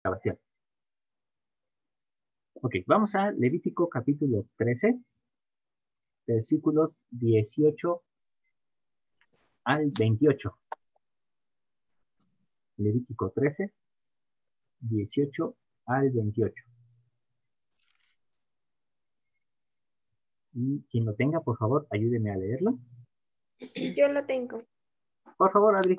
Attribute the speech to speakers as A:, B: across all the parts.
A: grabación. Ok, vamos a Levítico capítulo 13, versículos 18 al 28. Levítico 13, 18 al 28. Y quien lo tenga, por favor, ayúdeme a leerlo.
B: Yo lo tengo.
A: Por favor, Adri.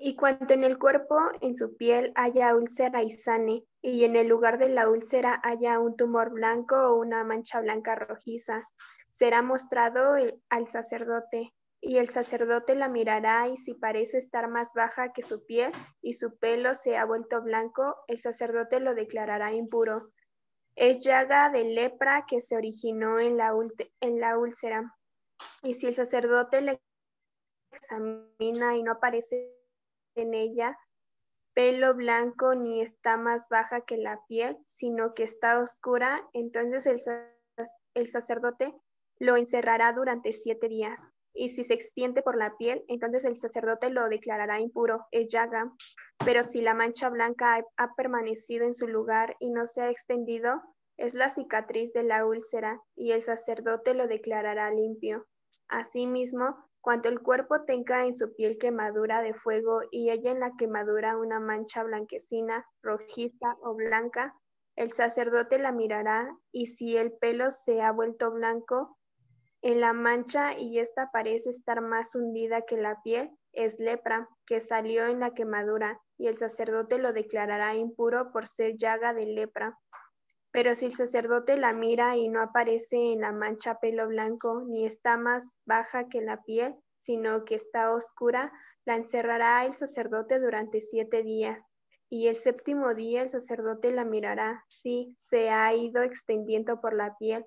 B: Y cuanto en el cuerpo, en su piel, haya úlcera y sane, y en el lugar de la úlcera haya un tumor blanco o una mancha blanca rojiza, será mostrado al sacerdote, y el sacerdote la mirará, y si parece estar más baja que su piel y su pelo se ha vuelto blanco, el sacerdote lo declarará impuro. Es llaga de lepra que se originó en la úlcera. Y si el sacerdote le examina y no aparece en ella pelo blanco ni está más baja que la piel, sino que está oscura, entonces el sacerdote lo encerrará durante 7 días. Y si se extiende por la piel, entonces el sacerdote lo declarará impuro, es llaga. Pero si la mancha blanca ha permanecido en su lugar y no se ha extendido, es la cicatriz de la úlcera, y el sacerdote lo declarará limpio. Asimismo, cuando el cuerpo tenga en su piel quemadura de fuego y haya en la quemadura una mancha blanquecina, rojiza o blanca, el sacerdote la mirará, y si el pelo se ha vuelto blanco en la mancha y esta parece estar más hundida que la piel, es lepra que salió en la quemadura, y el sacerdote lo declarará impuro por ser llaga de lepra. Pero si el sacerdote la mira y no aparece en la mancha pelo blanco, ni está más baja que la piel, sino que está oscura, la encerrará el sacerdote durante 7 días. Y el 7º día el sacerdote la mirará, si se ha ido extendiendo por la piel.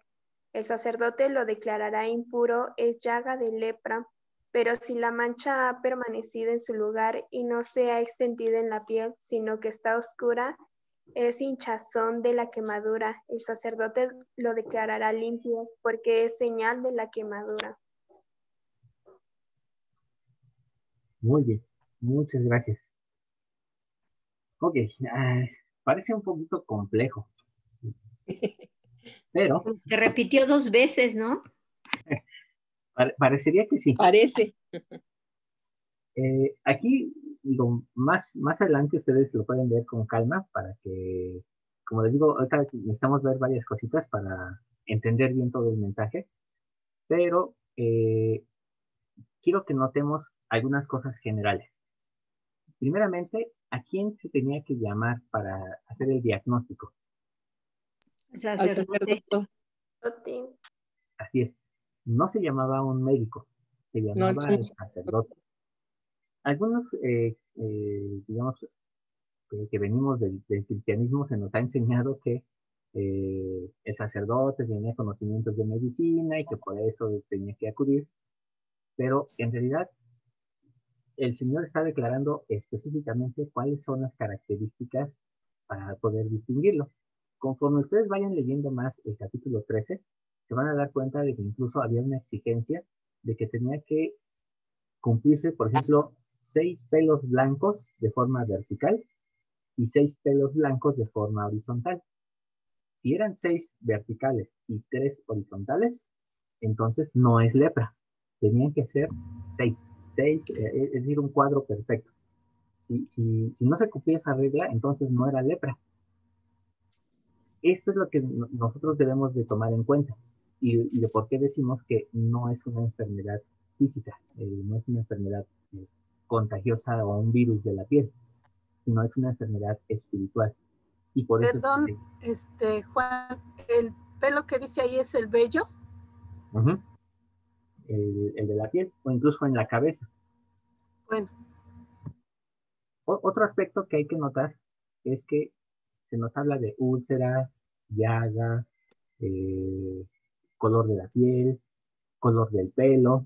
B: El sacerdote lo declarará impuro, es llaga de lepra. Pero si la mancha ha permanecido en su lugar y no se ha extendido en la piel, sino que está oscura, es hinchazón de la quemadura. El sacerdote lo declarará limpio porque es señal de la quemadura.
A: Muy bien, muchas gracias. Ok, parece un poquito complejo, pero
C: Se repitió 2 veces, ¿no?
A: parecería que sí.
D: Parece.
A: Aquí, más adelante ustedes lo pueden ver con calma para que, como les digo, ahorita necesitamos ver varias cositas para entender bien todo el mensaje, pero quiero que notemos algunas cosas generales. Primeramente, ¿a quién se tenía que llamar para hacer el diagnóstico?
D: Al sacerdote.
A: Así es, no se llamaba un médico, se
D: No,
A: llamaba el sacerdote. Algunos, digamos, que venimos del cristianismo, se nos ha enseñado que el sacerdote tenía conocimientos de medicina y que por eso tenía que acudir, pero en realidad el Señor está declarando específicamente cuáles son las características para poder distinguirlo. Conforme ustedes vayan leyendo más el capítulo 13, se van a dar cuenta de que incluso había una exigencia de que tenía que cumplirse, por ejemplo, 6 pelos blancos de forma vertical y 6 pelos blancos de forma horizontal. Si eran 6 verticales y 3 horizontales, entonces no es lepra. Tenían que ser 6, es decir, un cuadro perfecto. Si no se cumplía esa regla, entonces no era lepra. Esto es lo que nosotros debemos de tomar en cuenta y de por qué decimos que no es una enfermedad física, no es una enfermedad contagiosa o un virus de la piel, sino es una enfermedad espiritual. Y por eso
E: Perdón, Juan, el pelo que dice ahí es el vello.
A: El de la piel o incluso en la cabeza.
E: Bueno.
A: Otro aspecto que hay que notar es que se nos habla de úlcera, llaga, color de la piel, color del pelo.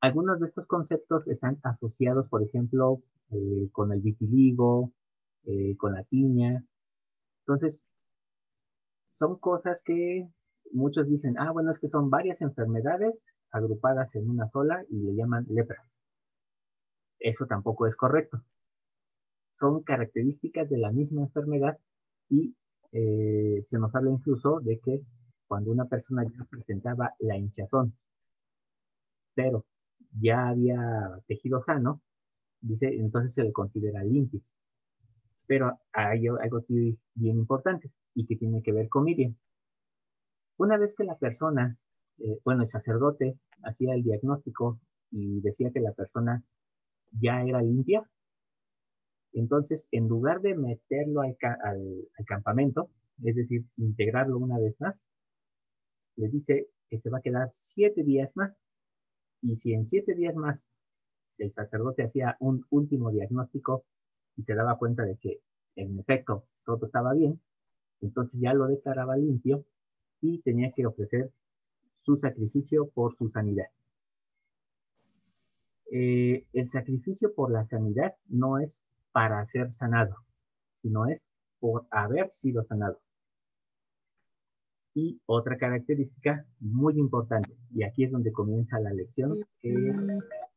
A: Algunos de estos conceptos están asociados, por ejemplo, con el vitiligo, con la tiña. Entonces, son cosas que muchos dicen, bueno, es que son varias enfermedades agrupadas en una sola y le llaman lepra. Eso tampoco es correcto. son características de la misma enfermedad y se nos habla incluso de que cuando una persona ya presentaba la hinchazón, pero ya había tejido sano, dice, entonces se le considera limpio. Pero hay algo aquí bien importante y que tiene que ver con Miriam. Una vez que la persona, el sacerdote hacía el diagnóstico y decía que la persona ya era limpia, entonces en lugar de meterlo al campamento, es decir, integrarlo una vez más, le dice que se va a quedar 7 días más, y si en 7 días más el sacerdote hacía un último diagnóstico y se daba cuenta de que en efecto todo estaba bien, entonces ya lo declaraba limpio y tenía que ofrecer su sacrificio por su sanidad. El sacrificio por la sanidad no es para ser sanado, sino es por haber sido sanado. Y otra característica muy importante, y aquí es donde comienza la lección que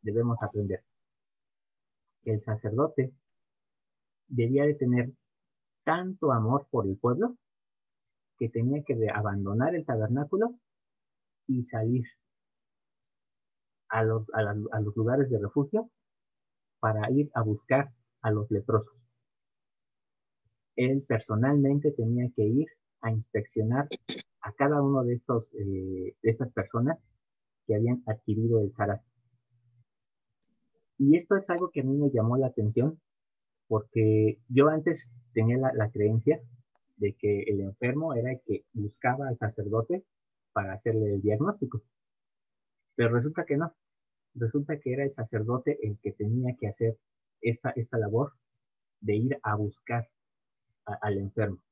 A: debemos aprender. El sacerdote debía de tener tanto amor por el pueblo que tenía que abandonar el tabernáculo y salir a los lugares de refugio para ir a buscar a los leprosos. Él personalmente tenía que ir a inspeccionar a cada uno de estas personas que habían adquirido el SARA. Y esto es algo que a mí me llamó la atención porque yo antes tenía la creencia de que el enfermo era el que buscaba al sacerdote para hacerle el diagnóstico. Pero resulta que no. Resulta que era el sacerdote el que tenía que hacer esta labor de ir a buscar al enfermo.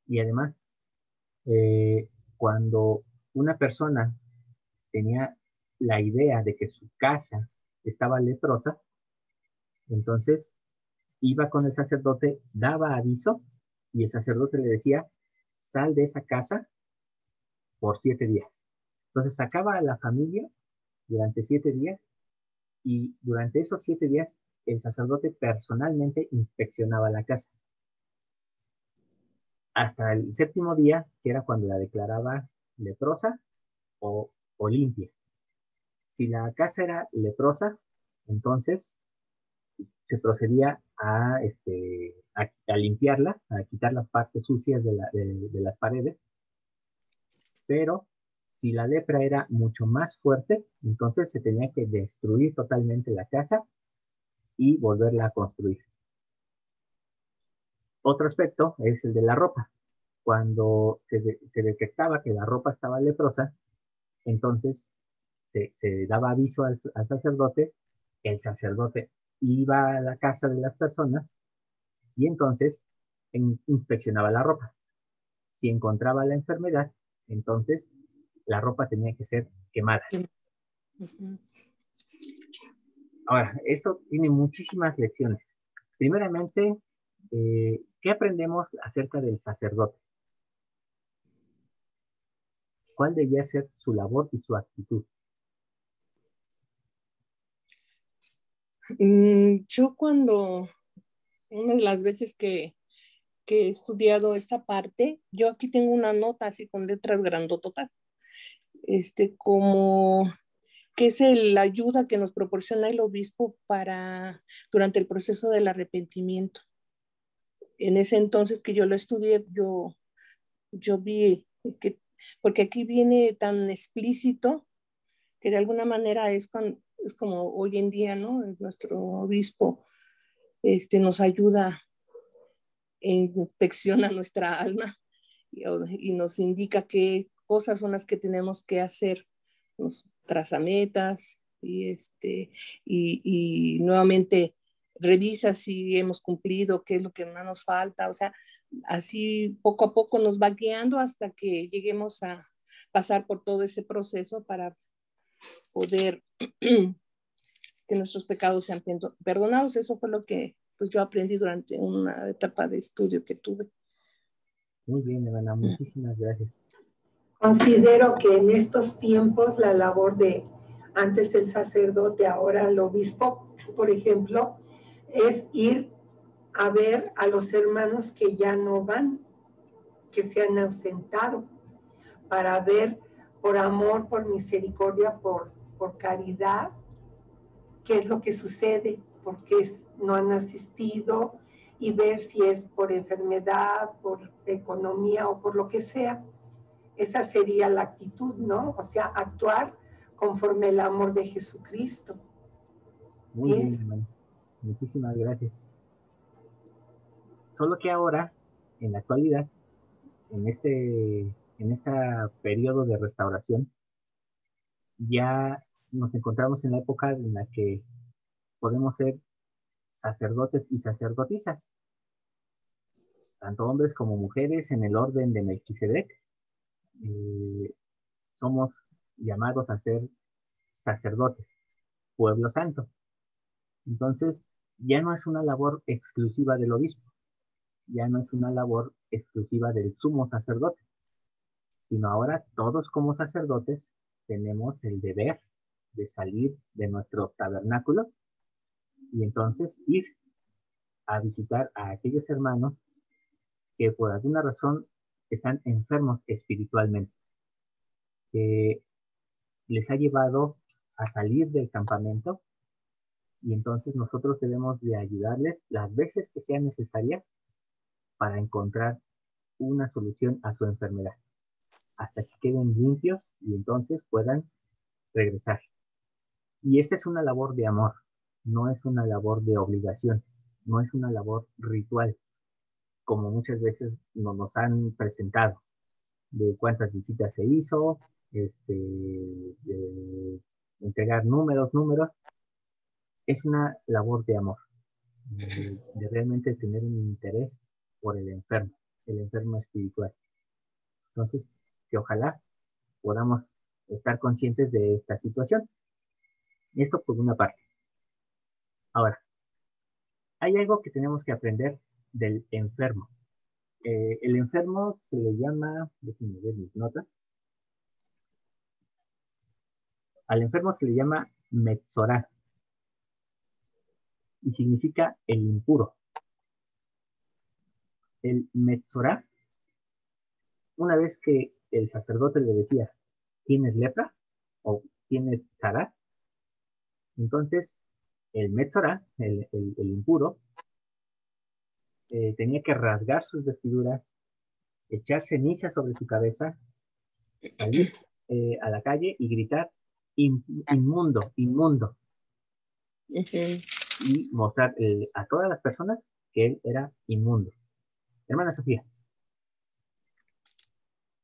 A: Y además, cuando una persona tenía la idea de que su casa estaba leprosa, entonces iba con el sacerdote, daba aviso y el sacerdote le decía, sal de esa casa por 7 días. Entonces sacaba a la familia durante 7 días y durante esos 7 días el sacerdote personalmente inspeccionaba la casa. Hasta el 7º día, que era cuando la declaraba leprosa o limpia. Si la casa era leprosa, entonces se procedía a limpiarla, a quitar las partes sucias de las paredes, pero si la lepra era mucho más fuerte, entonces se tenía que destruir totalmente la casa y volverla a construir. Otro aspecto es el de la ropa. Cuando se detectaba que la ropa estaba leprosa, entonces se daba aviso al sacerdote, el sacerdote iba a la casa de las personas y entonces inspeccionaba la ropa. Si encontraba la enfermedad, entonces la ropa tenía que ser quemada. Ahora, esto tiene muchísimas lecciones. Primeramente, ¿qué aprendemos acerca del sacerdote? ¿Cuál debía ser su labor y su actitud?
D: Yo una de las veces que he estudiado esta parte, yo aquí tengo una nota así con letras grandototas, como que es la ayuda que nos proporciona el obispo durante el proceso del arrepentimiento. En ese entonces que yo lo estudié, yo vi que, porque aquí viene tan explícito que de alguna manera es como hoy en día, ¿no? Nuestro obispo nos ayuda e inspecciona nuestra alma y nos indica qué cosas son las que tenemos que hacer, nos traza metas y nuevamente revisa si hemos cumplido, qué es lo que más nos falta, o sea, así poco a poco nos va guiando hasta que lleguemos a pasar por todo ese proceso para poder que nuestros pecados sean perdonados. Eso fue lo que pues, yo aprendí durante una etapa de estudio que tuve.
A: Muy bien, hermana, muchísimas gracias.
F: Considero que en estos tiempos la labor de antes el sacerdote, ahora el obispo, por ejemplo, es ir a ver a los hermanos que ya no van, que se han ausentado, para ver por amor, por misericordia, por caridad, qué es lo que sucede, por qué no han asistido y ver si es por enfermedad, por economía o por lo que sea. Esa sería la actitud, ¿no? O sea, actuar conforme el amor de Jesucristo.
A: Muy bien, hermano. Muchísimas gracias. Solo que ahora, en la actualidad, en este periodo de restauración, ya nos encontramos en la época en la que podemos ser sacerdotes y sacerdotisas, tanto hombres como mujeres, en el orden de Melquisedec. Somos llamados a ser sacerdotes, pueblo santo. Entonces, ya no es una labor exclusiva del obispo, ya no es una labor exclusiva del sumo sacerdote, sino ahora todos como sacerdotes tenemos el deber de salir de nuestro tabernáculo y entonces ir a visitar a aquellos hermanos que por alguna razón están enfermos espiritualmente, que les ha llevado a salir del campamento y entonces nosotros debemos de ayudarles las veces que sea necesaria para encontrar una solución a su enfermedad, hasta que queden limpios y entonces puedan regresar. Y esta es una labor de amor, no es una labor de obligación, no es una labor ritual, como muchas veces nos han presentado, de cuántas visitas se hizo, de entregar números. Es una labor de amor, de realmente tener un interés por el enfermo espiritual. Entonces, que ojalá podamos estar conscientes de esta situación. Esto por una parte. Ahora, hay algo que tenemos que aprender del enfermo. El enfermo se le llama, déjenme ver mis notas, al enfermo se le llama Metzorá y significa el impuro. El Metzorá, una vez que el sacerdote le decía, ¿tienes lepra? ¿O tienes tzará? Entonces, el Metzorá, el impuro, tenía que rasgar sus vestiduras, echar ceniza sobre su cabeza, salir a la calle y gritar, inmundo, inmundo. Y mostrar a todas las personas que él era inmundo. Hermana Sofía.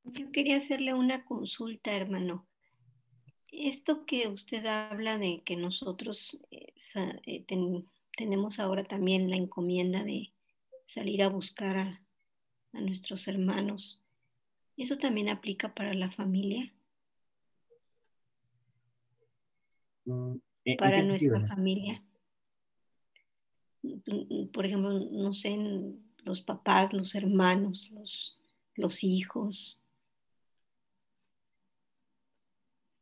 C: Yo quería hacerle una consulta, hermano. Esto que usted habla de que nosotros tenemos ahora también la encomienda de salir a buscar a nuestros hermanos, ¿eso también aplica para la familia? Para nuestra familia. Por ejemplo, no sé, los papás, los hermanos, los hijos.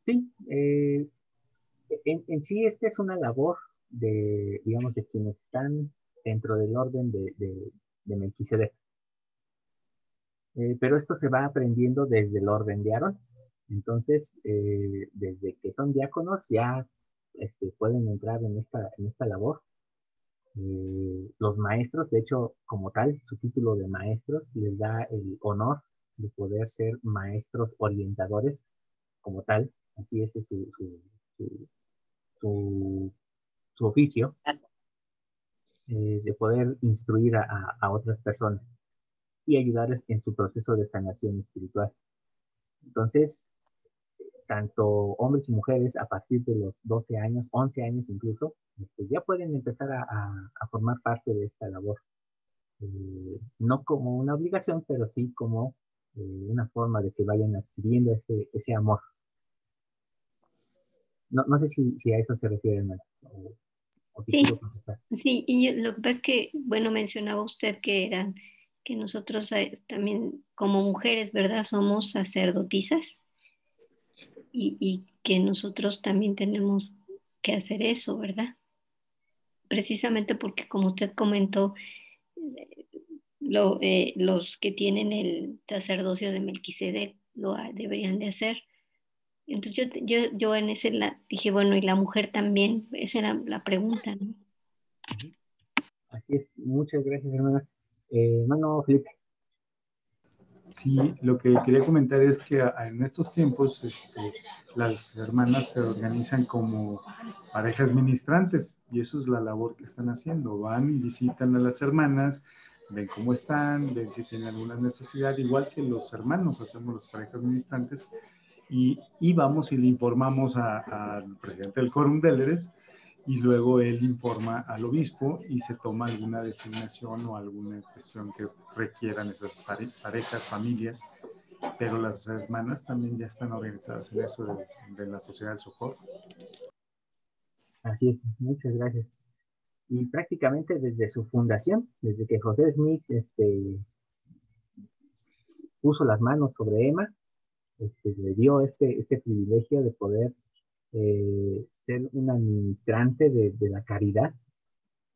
A: Sí, en sí esta es una labor de, digamos, de quienes están dentro del orden de Melquisedec. Pero esto se va aprendiendo desde el orden de Aarón. Entonces, desde que son diáconos ya pueden entrar en esta labor. Los maestros, de hecho, como tal, su título de maestros les da el honor de poder ser maestros orientadores como tal. Así es su oficio, de poder instruir a otras personas y ayudarles en su proceso de sanación espiritual. Entonces, tanto hombres y mujeres a partir de los 12 años, 11 años incluso, ya pueden empezar a formar parte de esta labor. No como una obligación, pero sí como una forma de que vayan adquiriendo ese amor. No sé si a eso se refiere, hermano. O si
C: Sí,
A: quiero contestar.
C: sí, y lo que pasa es que, bueno, mencionaba usted que nosotros también como mujeres, ¿verdad? Somos sacerdotisas y que nosotros también tenemos que hacer eso, ¿verdad? precisamente porque, como usted comentó, los que tienen el sacerdocio de Melquisedec deberían de hacer. Entonces yo en ese dije, bueno, y la mujer también, esa era la pregunta, ¿no?
A: Así es, muchas gracias, hermana. Hermano Felipe.
G: Sí, lo que quería comentar es que en estos tiempos las hermanas se organizan como parejas ministrantes y eso es la labor que están haciendo. Van y visitan a las hermanas, ven cómo están, ven si tienen alguna necesidad, igual que los hermanos hacemos las parejas ministrantes y vamos y le informamos al presidente del Quórum Déleres y luego él informa al obispo y se toma alguna designación o alguna cuestión que requieran esas parejas, familias, pero las hermanas también ya están organizadas en eso de la Sociedad del Socorro.
A: Así es, muchas gracias. Y prácticamente desde su fundación, desde que José Smith puso las manos sobre Emma, le dio este privilegio de poder ser un administrante de la caridad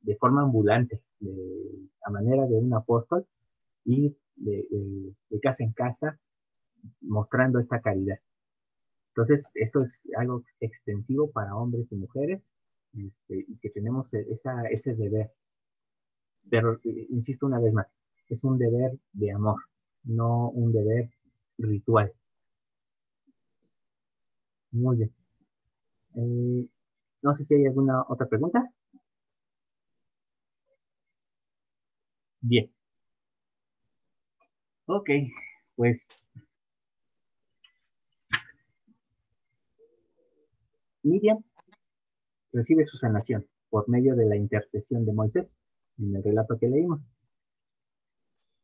A: de forma ambulante, a manera de un apóstol, y de casa en casa mostrando esta caridad. Entonces, esto es algo extensivo para hombres y mujeres, y que tenemos ese deber. Pero, insisto una vez más, es un deber de amor, no un deber ritual. Muy bien. No sé si hay alguna otra pregunta. Bien. Ok, pues Miriam recibe su sanación por medio de la intercesión de Moisés, en el relato que leímos.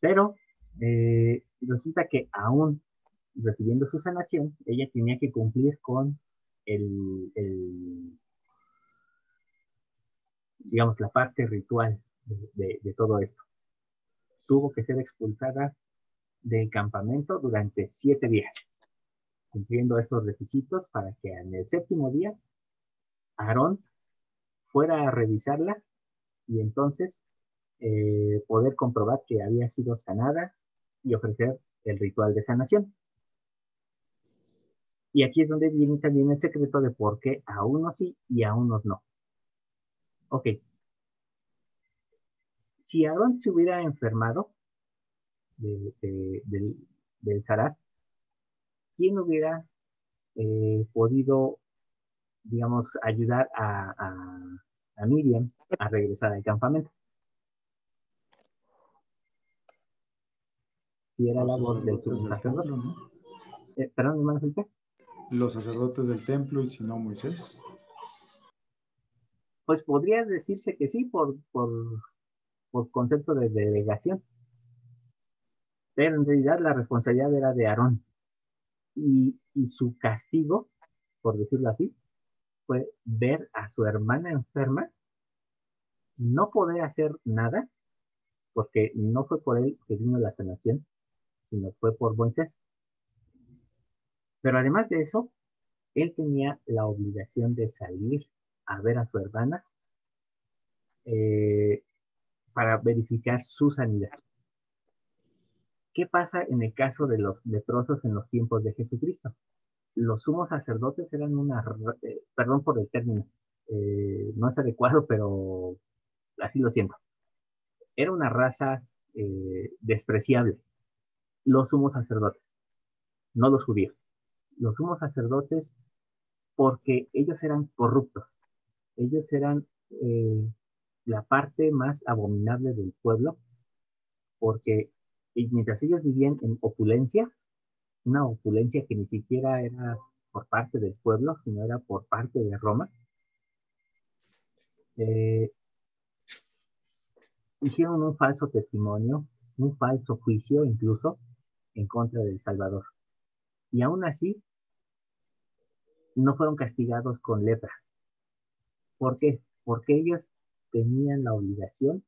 A: Pero resulta que aún recibiendo su sanación, ella tenía que cumplir con digamos, la parte ritual de todo esto. Tuvo que ser expulsada del campamento durante 7 días, cumpliendo estos requisitos para que en el 7º día Aarón fuera a revisarla y entonces poder comprobar que había sido sanada y ofrecer el ritual de sanación. Y aquí es donde viene también el secreto de por qué a unos sí y a unos no. Ok. Si Aarón se hubiera enfermado del Zarat, ¿quién hubiera podido, digamos, ayudar a Miriam a regresar al campamento? Si era labor del sacerdote.
G: ¿No?
A: Perdón, hermano Felipe.
G: Los sacerdotes del templo y si no Moisés.
A: Pues podría decirse que sí, por concepto de delegación. Pero en realidad la responsabilidad era de Aarón. Y su castigo, por decirlo así, fue ver a su hermana enferma, no poder hacer nada, porque no fue por él que vino la sanación, sino fue por Moisés. Pero además de eso, él tenía la obligación de salir a ver a su hermana eh, para verificar su sanidad. ¿Qué pasa en el caso de los leprosos en los tiempos de Jesucristo? Los sumos sacerdotes eran perdón por el término, no es adecuado, pero así lo siento. Era una raza despreciable, los sumos sacerdotes, no los judíos. Los sumos sacerdotes porque ellos eran corruptos, ellos eran la parte más abominable del pueblo, porque mientras ellos vivían en opulencia, una opulencia que ni siquiera era por parte del pueblo, sino era por parte de Roma, hicieron un falso testimonio, un falso juicio incluso, en contra del Salvador. Y aún así, no fueron castigados con lepra. ¿Por qué? Porque ellos tenían la obligación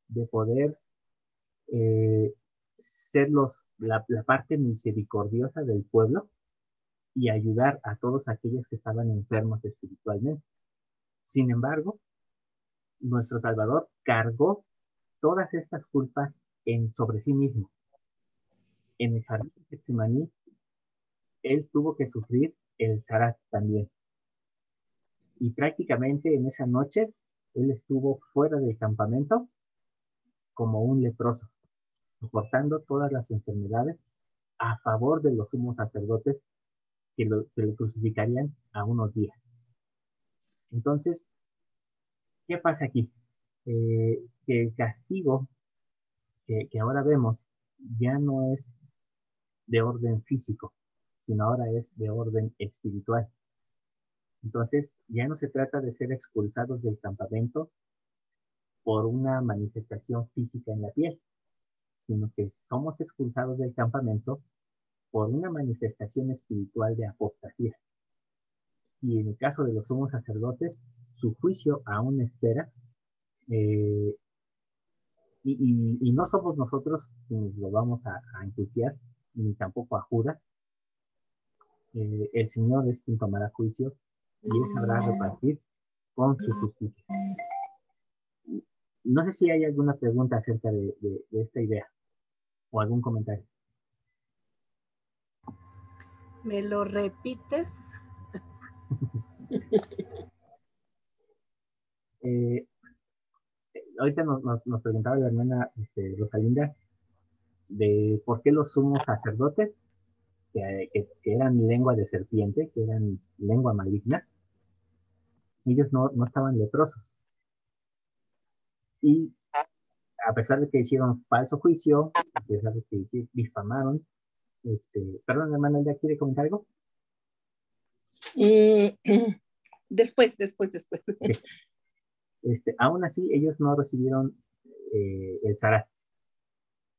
A: de poder eh, ser la parte misericordiosa del pueblo y ayudar a todos aquellos que estaban enfermos espiritualmente. Sin embargo, nuestro Salvador cargó todas estas culpas sobre sí mismo. En el jardín de Getsemaní, él tuvo que sufrir el zarat también. Y prácticamente en esa noche, él estuvo fuera del campamento como un leproso, soportando todas las enfermedades a favor de los sumos sacerdotes que lo crucificarían a unos días. Entonces, ¿qué pasa aquí? Que el castigo que ahora vemos ya no es de orden físico, sino ahora es de orden espiritual. Entonces, ya no se trata de ser expulsados del campamento por una manifestación física en la piel, sino que somos expulsados del campamento por una manifestación espiritual de apostasía. Y en el caso de los sumos sacerdotes, su juicio aún espera, eh, y no somos nosotros quienes lo vamos a enjuiciar, ni tampoco a Judas. El Señor es quien tomará juicio y Él sabrá repartir con su justicia. No sé si hay alguna pregunta acerca de esta idea o algún comentario.
E: ¿Me lo repites?
A: Ahorita nos preguntaba la hermana Rosalinda de por qué los sumos sacerdotes, que eran lengua de serpiente, que eran lengua maligna, ellos no estaban leprosos. Y a pesar de que hicieron falso juicio, a pesar de que difamaron, perdón, hermana, ¿ya quiere comentar algo?
D: Después.
A: Okay. Aún así, ellos no recibieron el zarat.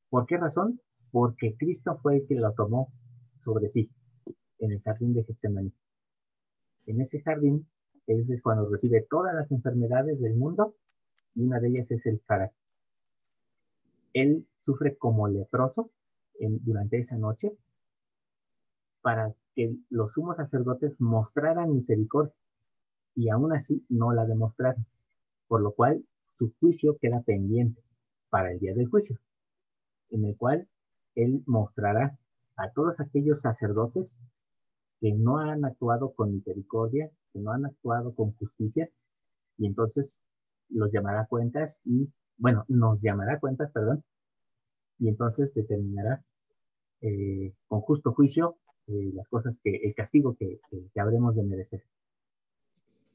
A: ¿Por qué razón? Porque Cristo fue el que lo tomó sobre sí en el jardín de Getsemaní. En ese jardín es cuando recibe todas las enfermedades del mundo y una de ellas es el zarat. Él sufre como leproso durante esa noche para que los sumos sacerdotes mostraran misericordia y aún así no la demostraron, por lo cual su juicio queda pendiente para el día del juicio, en el cual él mostrará a todos aquellos sacerdotes que no han actuado con misericordia, que no han actuado con justicia, y entonces los llamará a cuentas nos llamará a cuentas, perdón, y entonces determinará con justo juicio las cosas el castigo que habremos de merecer.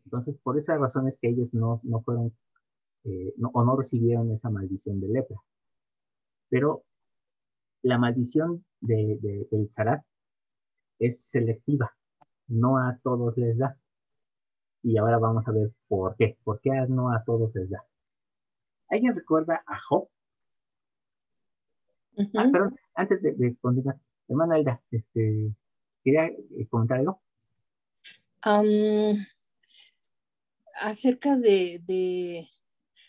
A: Entonces, por esas razones que ellos no fueron o no recibieron esa maldición de lepra. Pero la maldición del zarat es selectiva, no a todos les da. Y ahora vamos a ver por qué. ¿Por qué no a todos les da? ¿Alguien recuerda a Job? Perdón, antes de continuar, hermana Aida, ¿quería comentar algo?
D: Acerca de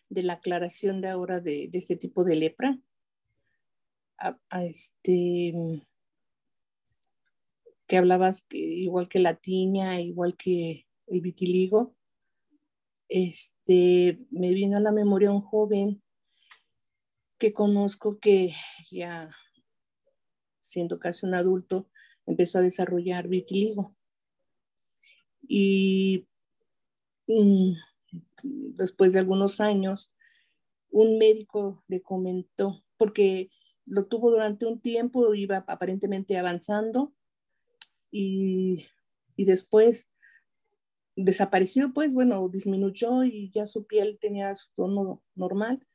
D: la aclaración de ahora de este tipo de lepra, que hablabas igual que la tiña, igual que el vitiligo, me vino a la memoria un joven que conozco que ya siendo casi un adulto empezó a desarrollar vitiligo. Y después de algunos años, un médico le comentó, porque lo tuvo durante un tiempo, iba aparentemente avanzando y después desapareció, pues bueno, disminuyó y ya su piel tenía su tono normal,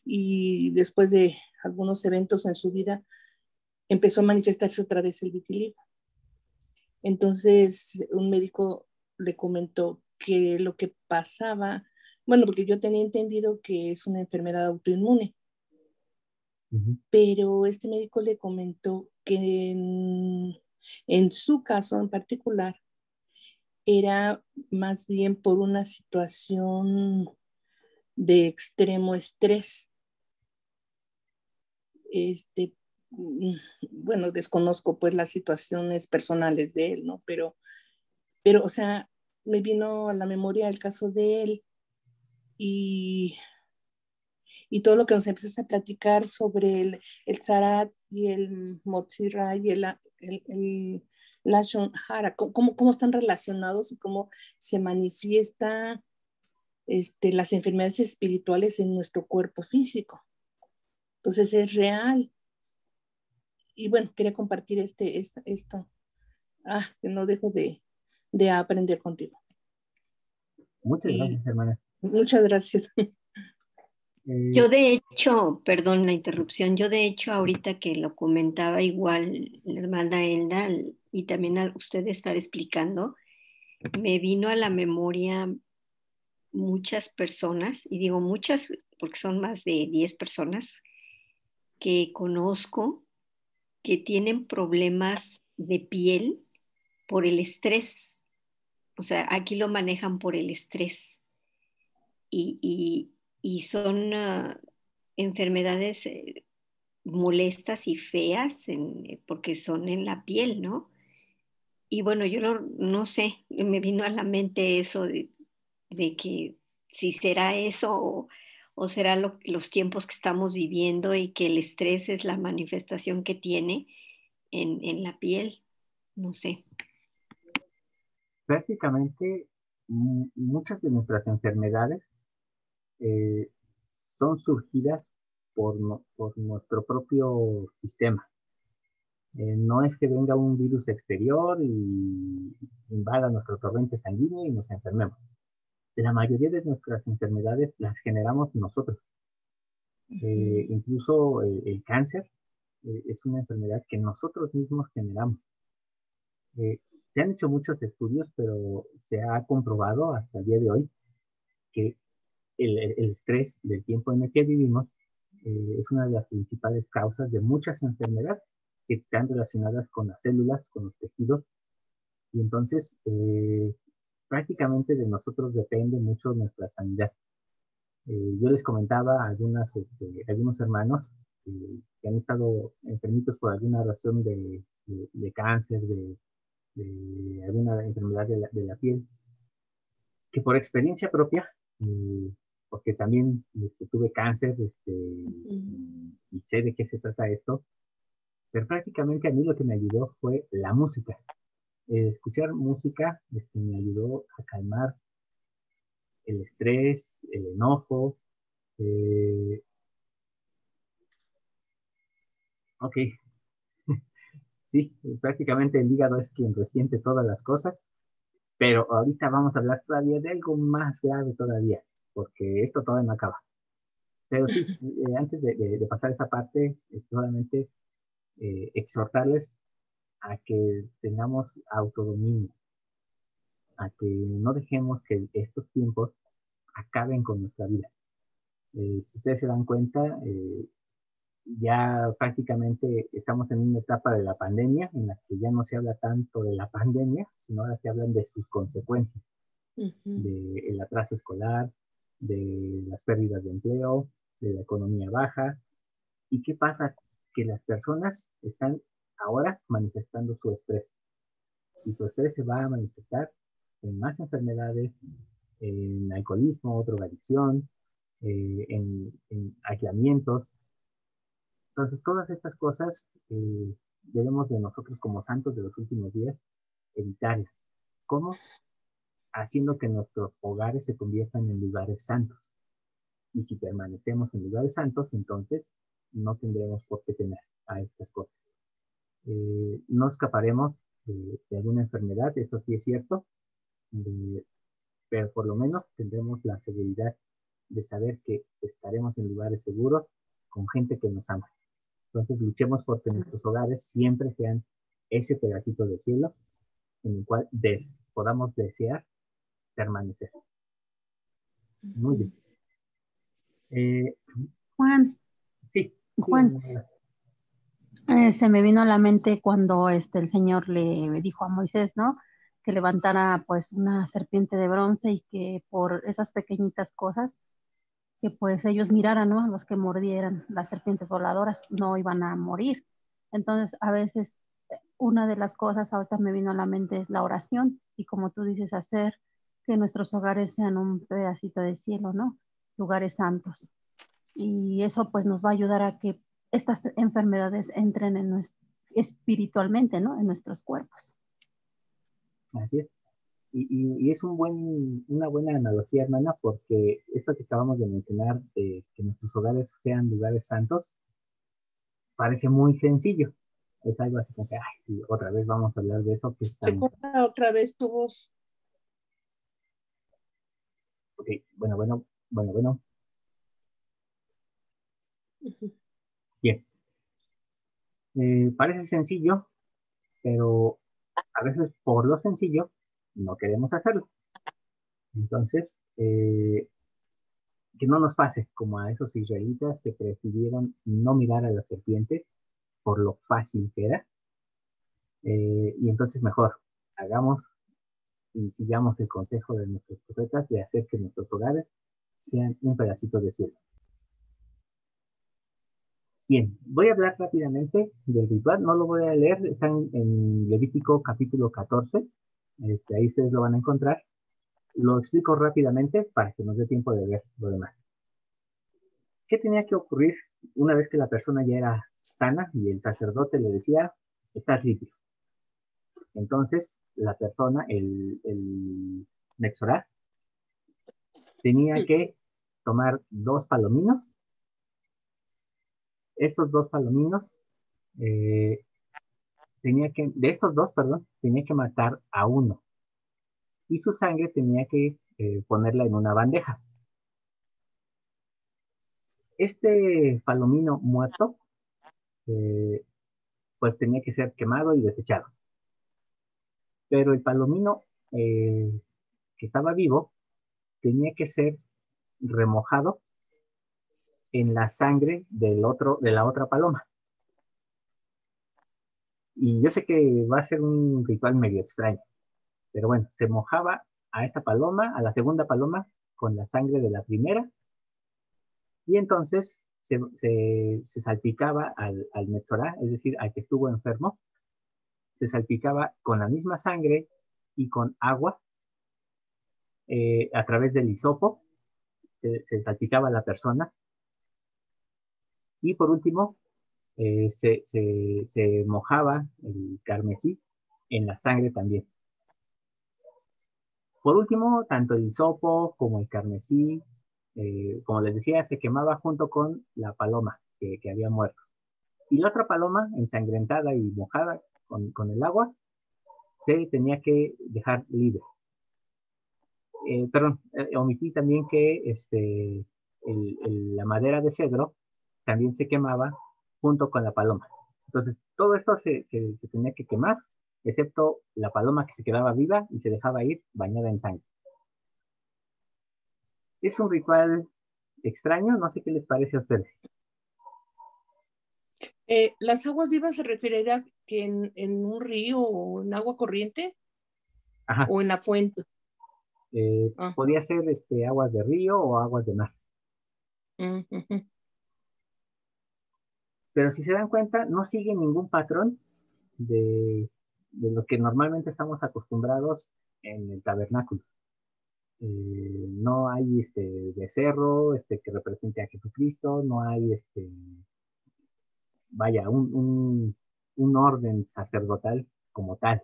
D: y después de algunos eventos en su vida empezó a manifestarse otra vez el vitiligo. Entonces un médico le comentó que lo que pasaba, bueno, porque yo tenía entendido que es una enfermedad autoinmune, pero este médico le comentó que en su caso en particular era más bien por una situación de extremo estrés. Bueno, desconozco pues las situaciones personales de él, ¿no? Pero, o sea, me vino a la memoria el caso de él y, y todo lo que nos empiezas a platicar sobre el Zarat y el Motzira y el Lashon Hara, cómo están relacionados y cómo se manifiesta las enfermedades espirituales en nuestro cuerpo físico. Entonces es real. Y bueno, quería compartir esto. Que no dejo de aprender contigo.
A: Muchas gracias, hermana.
D: Muchas gracias.
C: Yo de hecho, perdón la interrupción, yo de hecho ahorita que lo comentaba igual la hermana Elda y también a usted estar explicando, me vino a la memoria muchas personas, y digo muchas porque son más de 10 personas que conozco que tienen problemas de piel por el estrés. O sea, aquí lo manejan por el estrés. Y son enfermedades molestas y feas porque son en la piel, ¿no? Y bueno, yo no sé, me vino a la mente eso de que si será eso o será los tiempos que estamos viviendo y que el estrés es la manifestación que tiene en la piel, no sé.
A: Prácticamente muchas de nuestras enfermedades son surgidas por nuestro propio sistema. No es que venga un virus exterior y invada nuestro torrente sanguíneo y nos enfermemos. La mayoría de nuestras enfermedades las generamos nosotros. Incluso el cáncer es una enfermedad que nosotros mismos generamos. Se han hecho muchos estudios, pero se ha comprobado hasta el día de hoy que el estrés del tiempo en el que vivimos es una de las principales causas de muchas enfermedades que están relacionadas con las células, con los tejidos, y entonces prácticamente de nosotros depende mucho nuestra sanidad. Yo les comentaba a algunos hermanos que han estado enfermitos por alguna razón de cáncer, de alguna enfermedad de la piel, que por experiencia propia, porque también tuve cáncer y sé de qué se trata esto, pero prácticamente a mí lo que me ayudó fue la música. Escuchar música me ayudó a calmar el estrés, el enojo. Ok, sí, prácticamente el hígado es quien resiente todas las cosas, pero ahorita vamos a hablar todavía de algo más grave todavía, porque esto todavía no acaba. Pero sí, antes de pasar esa parte, es solamente exhortarles a que tengamos autodominio, a que no dejemos que estos tiempos acaben con nuestra vida. Si ustedes se dan cuenta, ya prácticamente estamos en una etapa de la pandemia en la que ya no se habla tanto de la pandemia, sino ahora se hablan de sus consecuencias, del atraso escolar, de las pérdidas de empleo, de la economía baja. ¿Y qué pasa? Que las personas están ahora manifestando su estrés. Y su estrés se va a manifestar en más enfermedades, en alcoholismo, drogadicción, en aislamientos. Entonces, todas estas cosas debemos de nosotros como santos de los últimos días evitarlas. ¿Cómo? Haciendo que nuestros hogares se conviertan en lugares santos. Y si permanecemos en lugares santos, entonces no tendremos por qué temer a estas cosas. No escaparemos de alguna enfermedad, eso sí es cierto, pero por lo menos tendremos la seguridad de saber que estaremos en lugares seguros con gente que nos ama. Entonces luchemos porque nuestros hogares siempre sean ese pedacito de cielo en el cual podamos desear permanecer. Muy bien.
H: Juan,
A: Sí.
H: Juan, se me vino a la mente cuando el Señor le dijo a Moisés, ¿no? Que levantara pues una serpiente de bronce y que por esas pequeñitas cosas, que pues ellos miraran, ¿no? Los que mordieran las serpientes voladoras no iban a morir. Entonces, a veces una de las cosas ahorita me vino a la mente es la oración y como tú dices, hacer que nuestros hogares sean un pedacito de cielo, ¿no? lugares santos. Y eso pues nos va a ayudar a que estas enfermedades entren en espiritualmente, ¿no? En nuestros cuerpos.
A: Así es. Y es una buena analogía, hermana, porque esto que acabamos de mencionar, de que nuestros hogares sean lugares santos, parece muy sencillo. Es algo así como que, ay, sí, otra vez vamos a hablar de eso que es
D: Se
A: tan...
D: corta otra vez tu voz.
A: Ok, bueno. Bien. Parece sencillo, pero a veces por lo sencillo no queremos hacerlo. Entonces, que no nos pase como a esos israelitas que prefirieron no mirar a la serpiente por lo fácil que era. Y entonces mejor hagamos y sigamos el consejo de nuestros profetas de hacer que nuestros hogares sean un pedacito de cielo. Bien, voy a hablar rápidamente del ritual, no lo voy a leer, están en Levítico capítulo 14, ahí ustedes lo van a encontrar. Lo explico rápidamente para que nos dé tiempo de ver lo demás. ¿Qué tenía que ocurrir una vez que la persona ya era sana y el sacerdote le decía, estás limpio? Entonces, la persona, el Metzorá, tenía que tomar 2 palominos. Estos 2 palominos, de estos 2, perdón, tenía que matar a uno. Y su sangre tenía que ponerla en una bandeja. Este palomino muerto, pues tenía que ser quemado y desechado. Pero el palomino que estaba vivo tenía que ser remojado en la sangre de la otra paloma. Y yo sé que va a ser un ritual medio extraño, pero bueno, se mojaba a esta paloma, a la segunda paloma, con la sangre de la primera, y entonces se salpicaba al Metzorá, es decir, al que estuvo enfermo, se salpicaba con la misma sangre y con agua a través del hisopo, se salpicaba a la persona, y por último, se mojaba el carmesí en la sangre también. Por último, tanto el hisopo como el carmesí, como les decía, se quemaba junto con la paloma que había muerto. Y la otra paloma, ensangrentada y mojada con el agua, se tenía que dejar libre. Perdón, omití también que la madera de cedro también se quemaba junto con la paloma. Entonces, todo esto se tenía que quemar, excepto la paloma que se quedaba viva y se dejaba ir bañada en sangre. Es un ritual extraño, no sé qué les parece a ustedes.
D: ¿Las aguas vivas se referirá que en un río o en agua corriente?
A: Ajá.
D: ¿O en la fuente?
A: Podía ser aguas de río o aguas de mar. Pero si se dan cuenta, no sigue ningún patrón de lo que normalmente estamos acostumbrados en el tabernáculo. No hay becerro que represente a Jesucristo, no hay vaya, un orden sacerdotal como tal.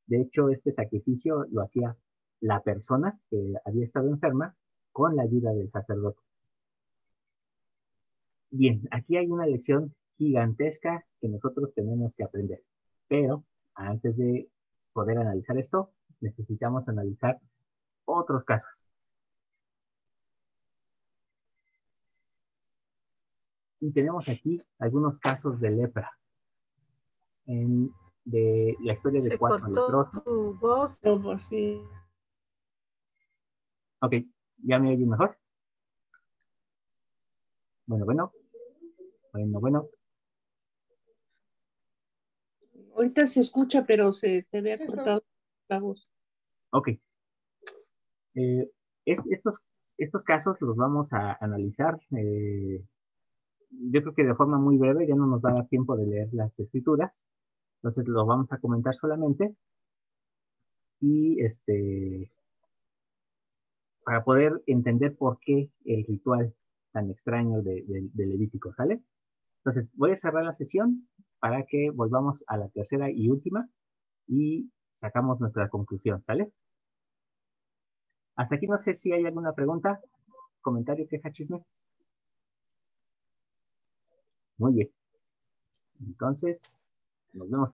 A: De hecho, este sacrificio lo hacía la persona que había estado enferma con la ayuda del sacerdote. Bien, aquí hay una lección gigantesca que nosotros tenemos que aprender. Pero antes de poder analizar esto, necesitamos analizar otros casos. Y tenemos aquí algunos casos de lepra. De la historia de 4 leprosos.
E: Tu voz.
D: Sí.
A: Ok, ¿ya me oyen mejor? Bueno.
D: Ahorita se escucha, pero se te ve cortado la voz.
A: Ok. Estos casos los vamos a analizar. Yo creo que de forma muy breve, ya no nos va a dar tiempo de leer las escrituras. Entonces los vamos a comentar solamente. Y para poder entender por qué el ritual tan extraño de Levítico, ¿sale? Entonces, voy a cerrar la sesión para que volvamos a la tercera y última y sacamos nuestra conclusión, ¿sale? Hasta aquí no sé si hay alguna pregunta, comentario, queja, chisme. Muy bien. Entonces, nos vemos.